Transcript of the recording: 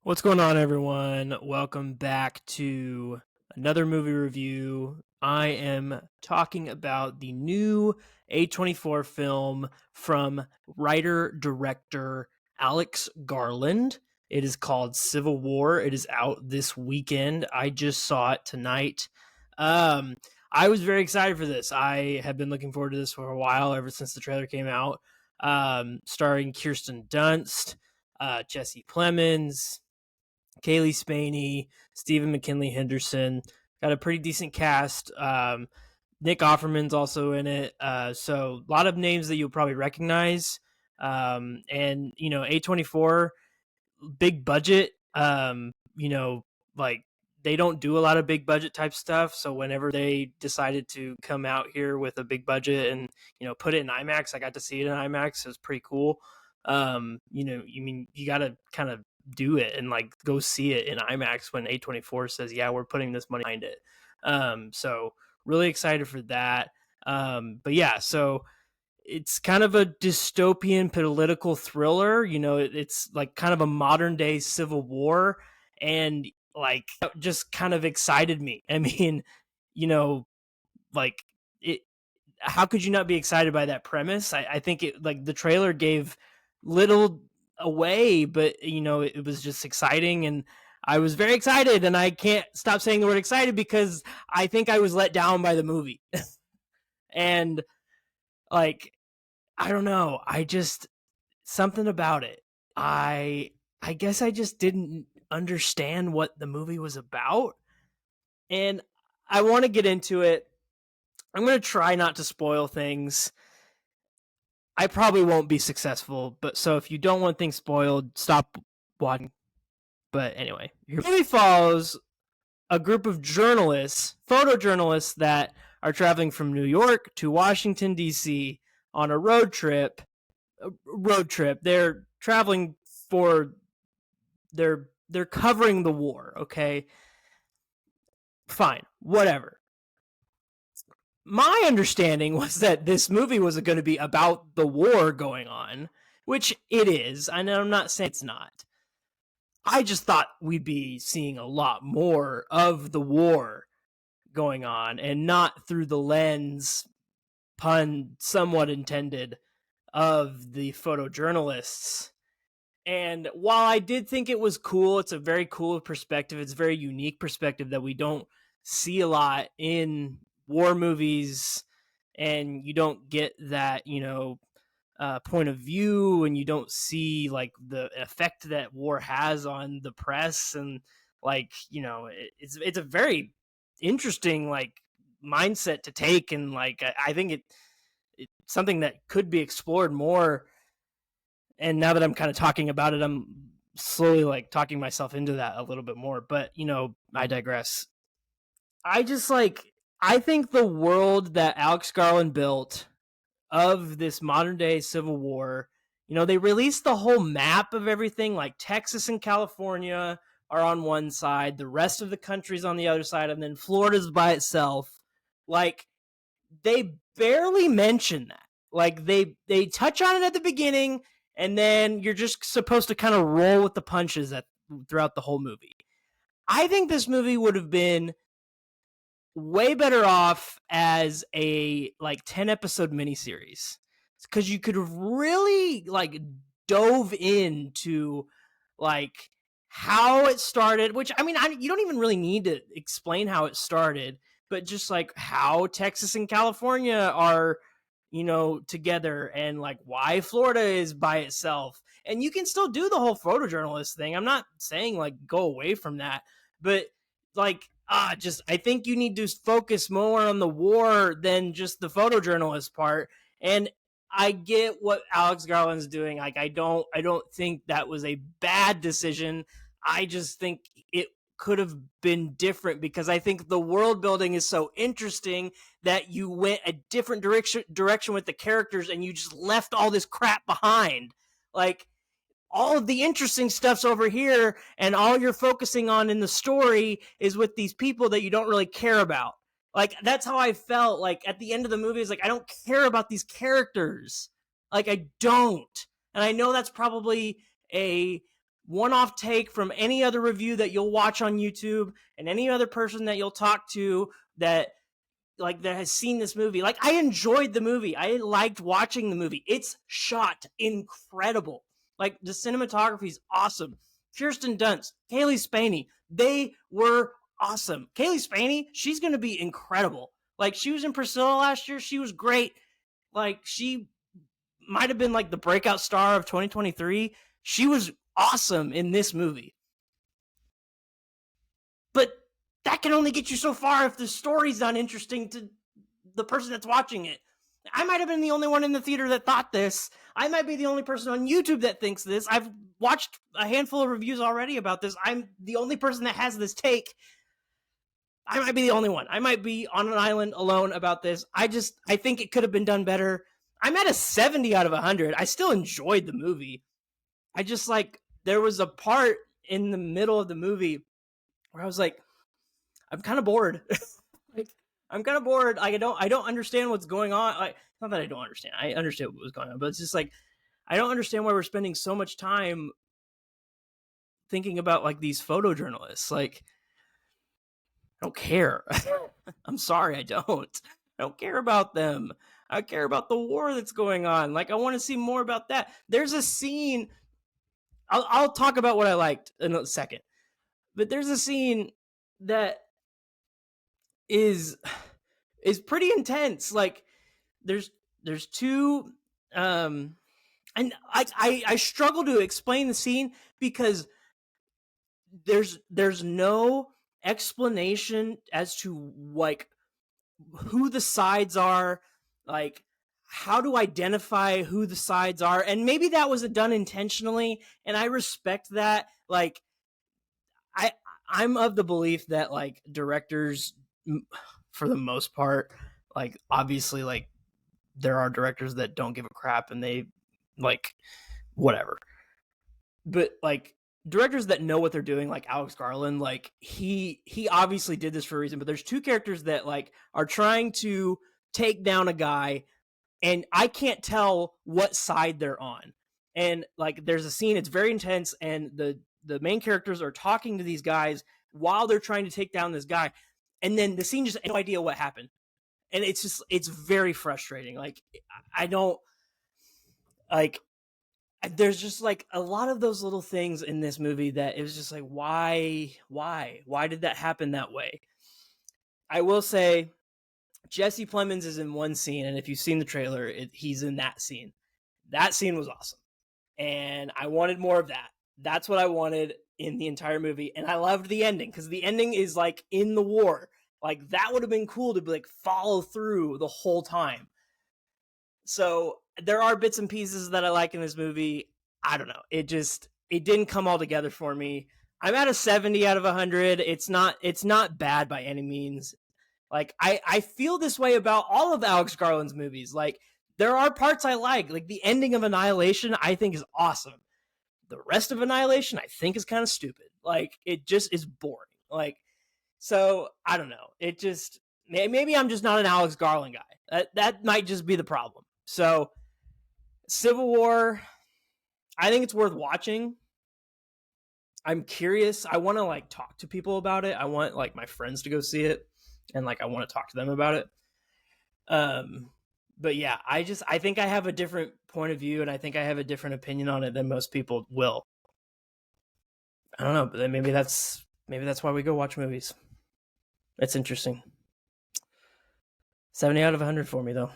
What's going on, everyone? Welcome back to another movie review. I am talking about the new A24 film from writer-director Alex Garland. It is called Civil War. It is out this weekend. I just saw it tonight. I was very excited for this. I have been looking forward to this for a while, ever since the trailer came out. Starring Kirsten Dunst, Jesse Plemons, Kaylee Spaney, Stephen McKinley Henderson. Got a pretty decent cast. Nick Offerman's also in it. So a lot of names that you'll probably recognize. And, A24, big budget. Like they don't do a lot of big budget type stuff. So whenever they decided to come out here with a big budget and, put it in IMAX, I got to see it in IMAX. It was pretty cool. You got to kind of do it and like go see it in IMAX when A24 says, yeah, we're putting this money behind it. So really excited for that. But yeah, so it's kind of a dystopian political thriller. It's like kind of a modern day civil war, and like just kind of excited me. I mean, like it. How could you not be excited by that premise? I think it like the trailer gave little away, but it was just exciting, and I was very excited, and I can't stop saying the word excited because I think I was let down by the movie. And like I don't know, I just something about it. I guess I just didn't understand what the movie was about, and I want to get into it. I'm going to try not to spoil things. I probably won't be successful, but so if you don't want things spoiled, stop watching. But anyway, your movie follows a group of journalists, photojournalists, that are traveling from New York to Washington, D.C. on a road trip. They're traveling for they're covering the war, okay? Fine, whatever. My understanding was that this movie was going to be about the war going on, which it is. And I'm not saying it's not. I just thought we'd be seeing a lot more of the war going on and not through the lens, pun somewhat intended, of the photojournalists. And while I did think it was cool, it's a very cool perspective. It's a very unique perspective that we don't see a lot in war movies, and you don't get that, point of view, and you don't see like the effect that war has on the press, and like it's a very interesting like mindset to take, and like I think it's something that could be explored more. And now that I'm kind of talking about it, I'm slowly like talking myself into that a little bit more. But I digress. I just like I think the world that Alex Garland built of this modern day Civil War, they released the whole map of everything. Like Texas and California are on one side, the rest of the country's on the other side, and then Florida's by itself. Like they barely mention that. Like they touch on it at the beginning, and then you're just supposed to kind of roll with the punches throughout the whole movie. I think this movie would have been way better off as a like 10 episode miniseries, because you could have really like dove into like how it started, which I mean you don't even really need to explain how it started, but just like how Texas and California are together, and like why Florida is by itself. And you can still do the whole photojournalist thing. I'm not saying like go away from that, but like just I think you need to focus more on the war than just the photojournalist part. And I get what Alex Garland's doing. Like I don't think that was a bad decision. I just think it could have been different, because I think the world building is so interesting that you went a different direction with the characters, and you just left all this crap behind. Like all of the interesting stuff's over here, and all you're focusing on in the story is with these people that you don't really care about. Like that's how I felt. Like at the end of the movie, is like I don't care about these characters. Like I don't. And I know that's probably a one-off take from any other review that you'll watch on YouTube and any other person that you'll talk to that has seen this movie. Like, I enjoyed the movie. I liked watching the movie. It's shot incredible. Like, the cinematography is awesome. Kirsten Dunst, Kaylee Spaney, they were awesome. Kaylee Spaney, she's going to be incredible. Like, she was in Priscilla last year. She was great. Like, she might have been like the breakout star of 2023. She was awesome in this movie. But that can only get you so far if the story's not interesting to the person that's watching it. I might have been the only one in the theater that thought this. I might be the only person on YouTube that thinks this. I've watched a handful of reviews already about this. I'm the only person that has this take. I might be the only one. I might be on an island alone about this. I think it could have been done better. I'm at a 70 out of 100. I still enjoyed the movie. I just there was a part in the middle of the movie where I was like, I'm kind of bored. I'm kind of bored. I don't understand what's going on. Not that I don't understand. I understand what was going on, but it's just I don't understand why we're spending so much time thinking about these photojournalists. I don't care. I'm sorry, I don't. I don't care about them. I care about the war that's going on. I want to see more about that. There's a scene. I'll talk about what I liked in a second. But there's a scene that is pretty intense. There's two and I struggle to explain the scene because there's no explanation as to who the sides are, how to identify who the sides are, and maybe that was done intentionally, and I respect that. I'm of the belief that directors, for the most part, obviously there are directors that don't give a crap and they whatever, but directors that know what they're doing, like Alex Garland, he obviously did this for a reason. But there's two characters that are trying to take down a guy, and I can't tell what side they're on. And there's a scene, it's very intense, and the main characters are talking to these guys while they're trying to take down this guy, and then the scene just no idea what happened, and it's very frustrating. I don't there's just a lot of those little things in this movie that it was just why did that happen that way? I will say Jesse Plemons is in one scene, and if you've seen the trailer, he's in that scene. That scene was awesome, and I wanted more of that. That's what I wanted in the entire movie, and I loved the ending because the ending is in the war. That would have been cool to be follow through the whole time. So there are bits and pieces that I like in this movie. I don't know. It didn't come all together for me. I'm at a 70 out of 100. It's not bad by any means. I feel this way about all of Alex Garland's movies. There are parts I like the ending of Annihilation, I think is awesome. The rest of Annihilation, I think, is kind of stupid. It just is boring. So I don't know. It just, maybe I'm just not an Alex Garland guy. That might just be the problem. So Civil War, I think it's worth watching. I'm curious. I want to talk to people about it. I want my friends to go see it, and I want to talk to them about it. But yeah, I think I have a different point of view, and I think I have a different opinion on it than most people will. I don't know, but then maybe that's why we go watch movies. It's interesting. 70 out of 100 for me, though.